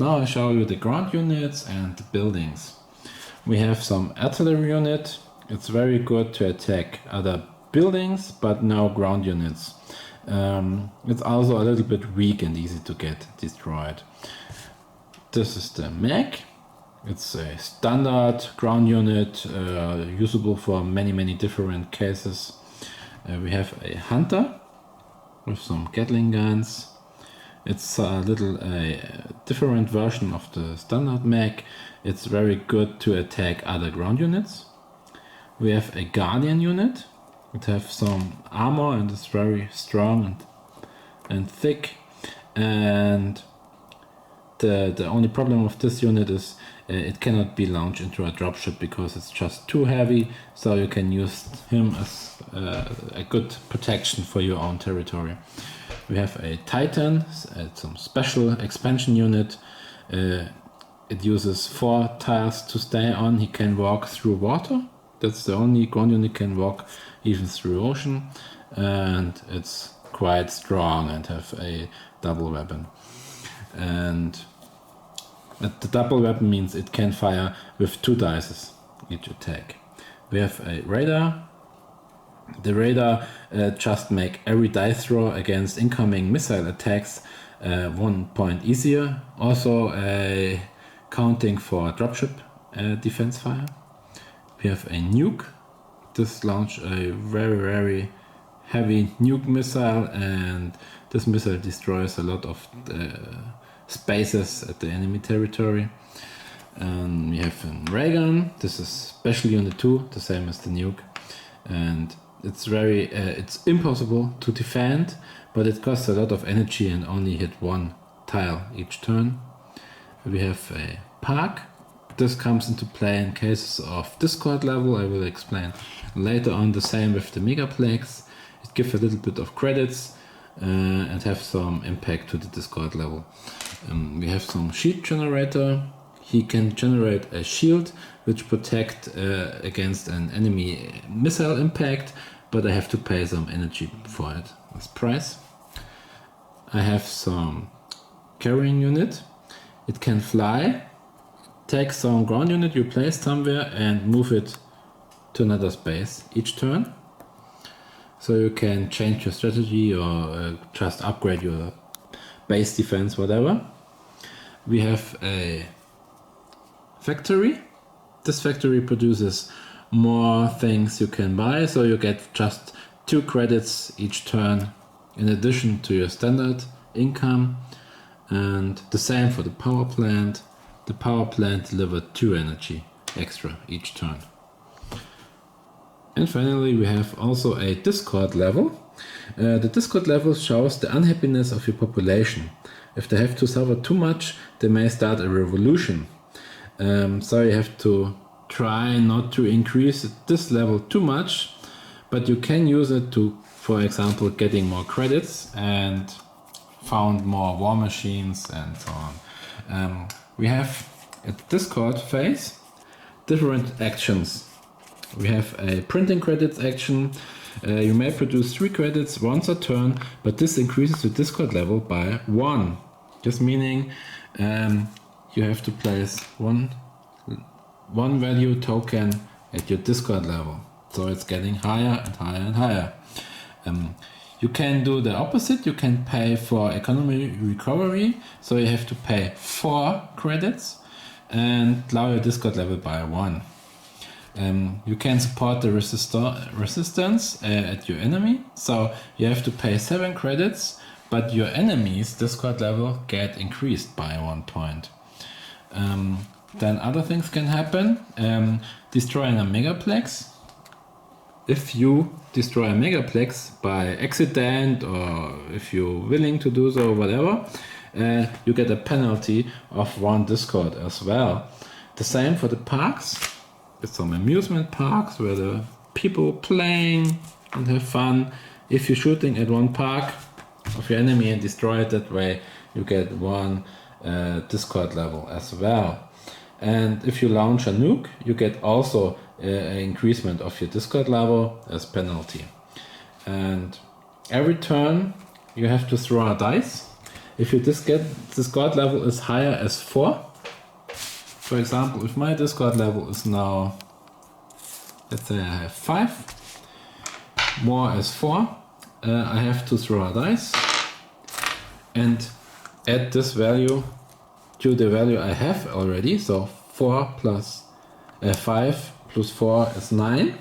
Now I show you the ground units and the buildings. We have some artillery unit. It's very good to attack other buildings, but no ground units. It's also a little bit weak and easy to get destroyed. This is the mech. It's a standard ground unit, usable for many different cases. We have a hunter with some Gatling guns. It's a different version of the standard mech. It's very good to attack other ground units. We have a guardian unit. It has some armor and is very strong and thick. And the only problem of this unit is it cannot be launched into a dropship because it's just too heavy. So you can use him as a good protection for your own territory. We have a Titan, some special expansion unit. It uses 4 tiles to stay on. He can walk through water. That's the only ground unit can walk even through ocean. And it's quite strong and have a double weapon. And the double weapon means it can fire with 2 dice each attack. We have a radar. The radar just make every dice roll against incoming missile attacks 1 point easier. Also counting for dropship defense fire. We have a nuke. This launch a very heavy nuke missile, and this missile destroys a lot of spaces at the enemy territory. And we have a ray gun. This is special unit 2, the same as the nuke, and it's impossible to defend, but it costs a lot of energy and only hit 1 tile each turn. We have a park. This comes into play in cases of discord level. I will explain later on. The same with the megaplex. It gives a little bit of credits and have some impact to the discord level. We have some shield generator. He can generate a shield which protect against an enemy missile impact, but I have to pay some energy for it as price. I have some carrying unit. It can fly, take some ground unit you place somewhere and move it to another space each turn. So you can change your strategy or just upgrade your base defense, whatever. We have a factory. This factory produces more things you can buy, so you get just 2 credits each turn in addition to your standard income. And the same for the power plant. The power plant delivers 2 energy extra each turn. And finally we have also a discord level. The discord level shows the unhappiness of your population. If they have to suffer too much, they may start a revolution. So you have to try not to increase this level too much, but you can use it to, for example, getting more credits and found more war machines and so on. We have at the discord phase different actions. We have a printing credits action. You may produce 3 credits once a turn, but this increases the discord level by 1. Just meaning you have to place one value token at your discord level. So it's getting higher and higher and higher. You can do the opposite. You can pay for economy recovery. So you have to pay 4 credits and lower your discord level by 1. You can support the resistance at your enemy. So you have to pay 7 credits, but your enemy's discord level get increased by 1 point. Then other things can happen. Destroying a megaplex. If you destroy a megaplex by accident, or if you're willing to do so, whatever, you get a penalty of 1 discord as well. The same for the parks. It's some amusement parks where the people playing and have fun. If you're shooting at 1 park of your enemy and destroy it that way, you get 1 discord level as well. And if you launch a nuke, you get also an increasement of your discord level as penalty. And every turn you have to throw a dice. if your discord level is higher as 4, for example, if my discord level is now, let's say I have 5, more as 4, I have to throw a dice and add this value to the value I have already. So 4 plus 5 plus 4 is 9.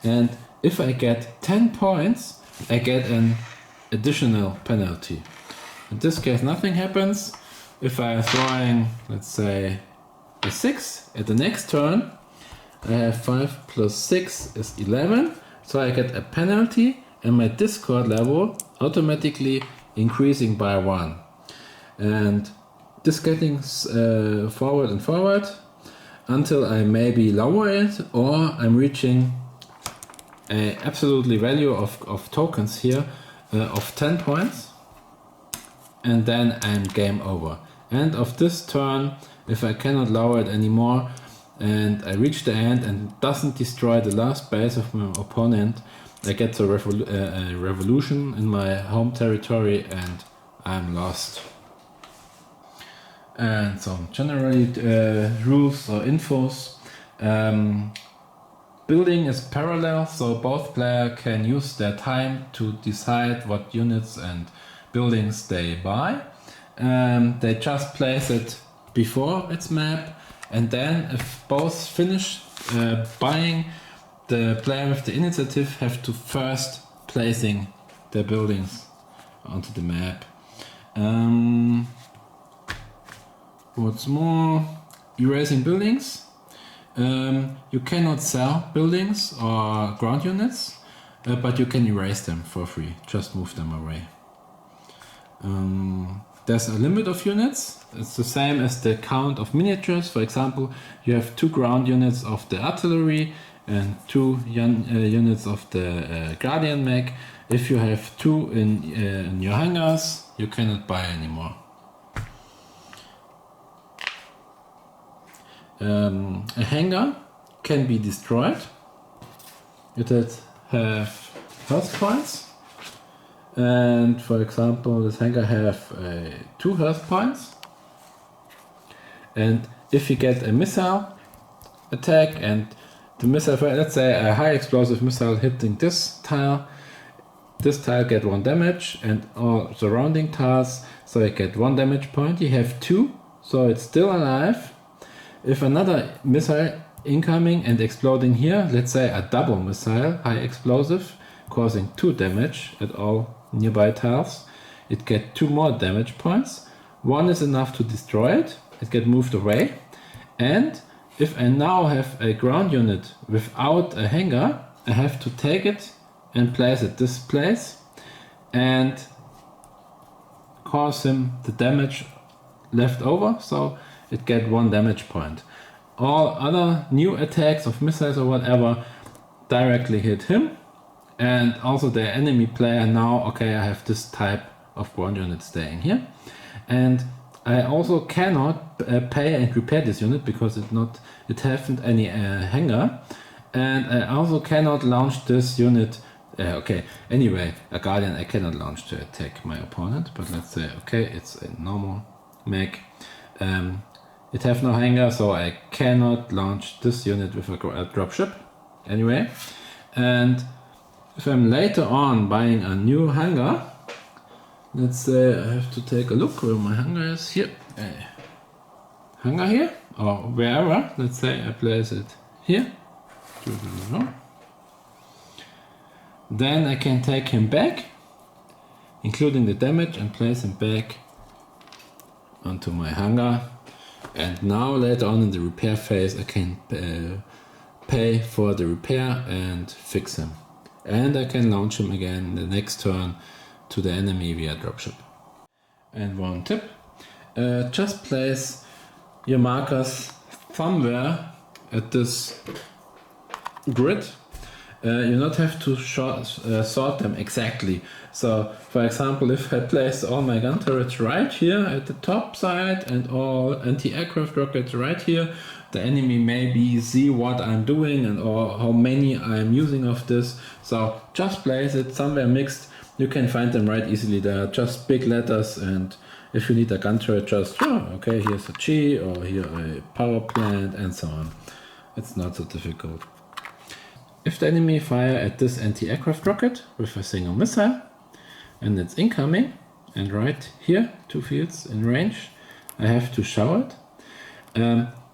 And if I get 10 points, I get an additional penalty. In this case, nothing happens. If I am throwing, let's say, a 6 at the next turn, I have 5 plus 6 is 11. So I get a penalty and my discord level automatically increasing by 1. And this getting forward and forward until I maybe lower it, or I'm reaching a absolutely value of tokens here of 10 points, and then I'm game over. End of this turn, if I cannot lower it anymore and I reach the end and doesn't destroy the last base of my opponent, I get a revolution in my home territory and I'm lost. And some general rules or infos. Building is parallel, so both players can use their time to decide what units and buildings they buy. They just place it before its map, and then if both finish buying, the player with the initiative have to first placing their buildings onto the map. What's more, erasing buildings. You cannot sell buildings or ground units, but you can erase them for free. Just move them away. There's a limit of units. It's the same as the count of miniatures. For example, you have 2 ground units of the artillery and 2 units of the guardian mech. If you have 2 in your hangars, you cannot buy anymore. A hangar can be destroyed. It have health points, and for example, this hangar have 2 health points. And if you get a missile attack and the missile, let's say a high explosive missile hitting this tile get 1 damage, and all surrounding tiles, so you get 1 damage point. You have 2, so it's still alive. If another missile incoming and exploding here, let's say a double missile, high explosive, causing 2 damage at all nearby tiles, it get 2 more damage points. 1 is enough to destroy it, it get moved away. And if I now have a ground unit without a hangar, I have to take it and place it this place and cause him the damage left over, so it get 1 damage point. All other new attacks of missiles or whatever directly hit him, and also the enemy player now, okay, I have this type of ground unit staying here, and I also cannot pay and repair this unit because it haven't any hangar, and I also cannot launch this unit. Okay, anyway, a guardian I cannot launch to attack my opponent, but let's say, okay, it's a normal mech. It have no hangar, so I cannot launch this unit with a dropship. Anyway, and if I'm later on buying a new hangar, let's say I have to take a look where my hangar is. Here, hangar here, or wherever. Let's say I place it here. Then I can take him back, including the damage, and place him back onto my hangar. And now later on in the repair phase I can pay for the repair and fix him. And I can launch him again the next turn to the enemy via dropship. And one tip, just place your markers somewhere at this grid. You not have to sort them exactly. So, for example, if I place all my gun turrets right here at the top side and all anti-aircraft rockets right here, the enemy maybe see what I'm doing and or how many I'm using of this. So just place it somewhere mixed You can find them right easily. They are just big letters, and if you need a gun turret, just, okay, here's a G, or here a power plant, and so on. It's not so difficult. If the enemy fire at this anti-aircraft rocket with a single missile, and it's incoming, and right here, 2 fields in range, I have to show it.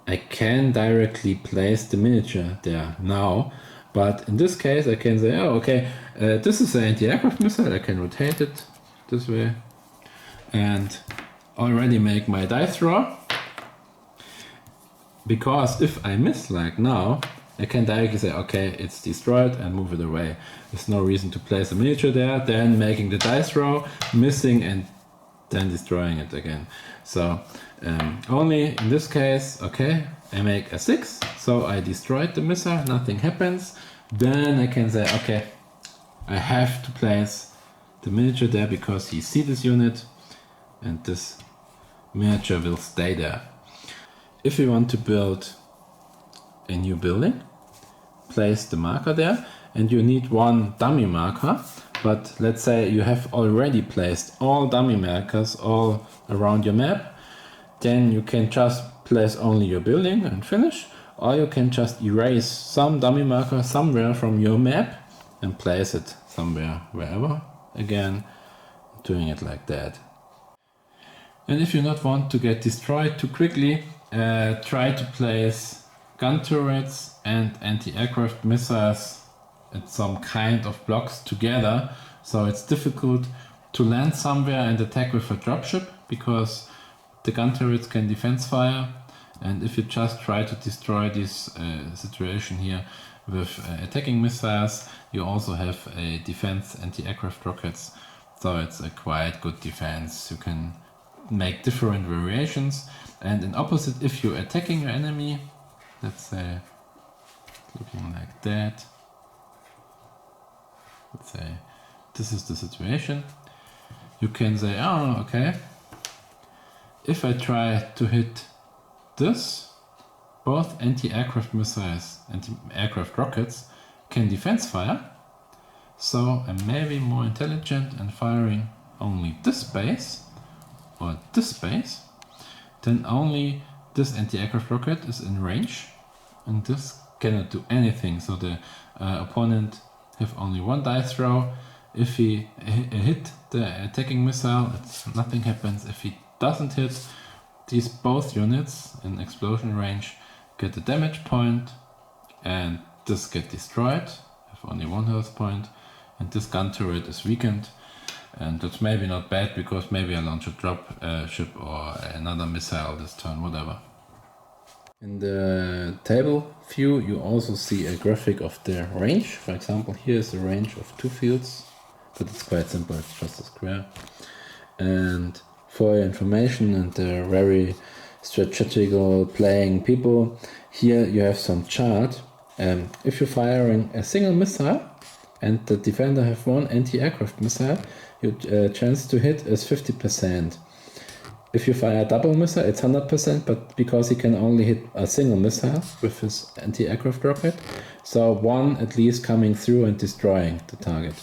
I can directly place the miniature there now, but in this case I can say, okay, this is an anti-aircraft missile, I can rotate it this way and already make my dice roll, because if I miss like now, I can directly say, okay, it's destroyed, and move it away. There's no reason to place a miniature there, then making the dice roll, missing, and then destroying it again. So only in this case, okay, I make a 6, so I destroyed the missile, nothing happens. Then I can say, okay, I have to place the miniature there because he sees this unit, and this miniature will stay there. If you want to build a new building, place the marker there, and you need one dummy marker, but let's say you have already placed all dummy markers all around your map, then you can just place only your building and finish, or you can just erase some dummy marker somewhere from your map and place it somewhere, wherever, again, doing it like that. And if you not want to get destroyed too quickly, try to place gun turrets and anti-aircraft missiles at some kind of blocks together, so it's difficult to land somewhere and attack with a dropship, because the gun turrets can defense fire, and if you just try to destroy this situation here with attacking missiles, you also have a defense anti-aircraft rockets, so it's a quite good defense. You can make different variations, and in opposite, if you're attacking your enemy, let's say looking like that, let's say this is the situation, you can say, oh, okay, if I try to hit this, both anti-aircraft missiles, anti-aircraft rockets can defense fire, so I'm maybe more intelligent and firing only this base or this base, then only this anti-aircraft rocket is in range, and this cannot do anything, so the opponent have only one dice roll. If he hit the attacking missile, nothing happens. If he doesn't hit, these both units in explosion range get a damage point, and this get destroyed, have only 1 health point, and this gun turret is weakened. And that's maybe not bad, because maybe I launch a drop ship or another missile this turn, whatever. In the table view you also see a graphic of the range. For example, here is a range of 2 fields, but it's quite simple, it's just a square. And for your information and the very strategical playing people, here you have some chart. If you're firing a single missile and the defender have 1 anti-aircraft missile, your chance to hit is 50%. If you fire a double missile, it's 100%, but because he can only hit a single missile with his anti-aircraft rocket, so 1 at least coming through and destroying the target.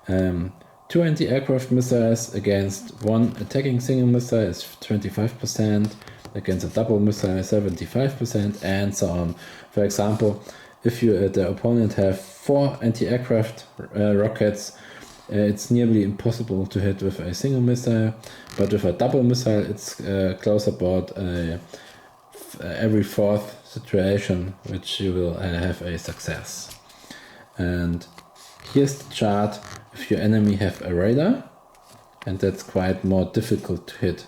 2 anti-aircraft missiles against 1 attacking single missile is 25%, against a double missile 75%, and so on. For example, if you the opponent have 4 anti-aircraft rockets, it's nearly impossible to hit with a single missile, but with a double missile it's close about every 4th situation which you will have a success. And here's the chart if your enemy have a radar, and that's quite more difficult to hit.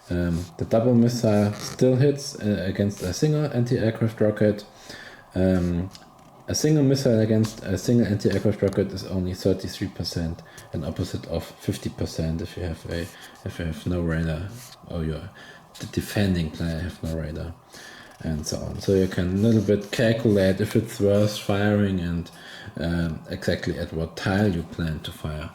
The double missile still hits against a single anti-aircraft rocket. A single missile against a single anti-aircraft rocket is only 33%, and opposite of 50% if you have no radar, or the defending player have no radar, and so on. So you can a little bit calculate if it's worth firing and exactly at what tile you plan to fire.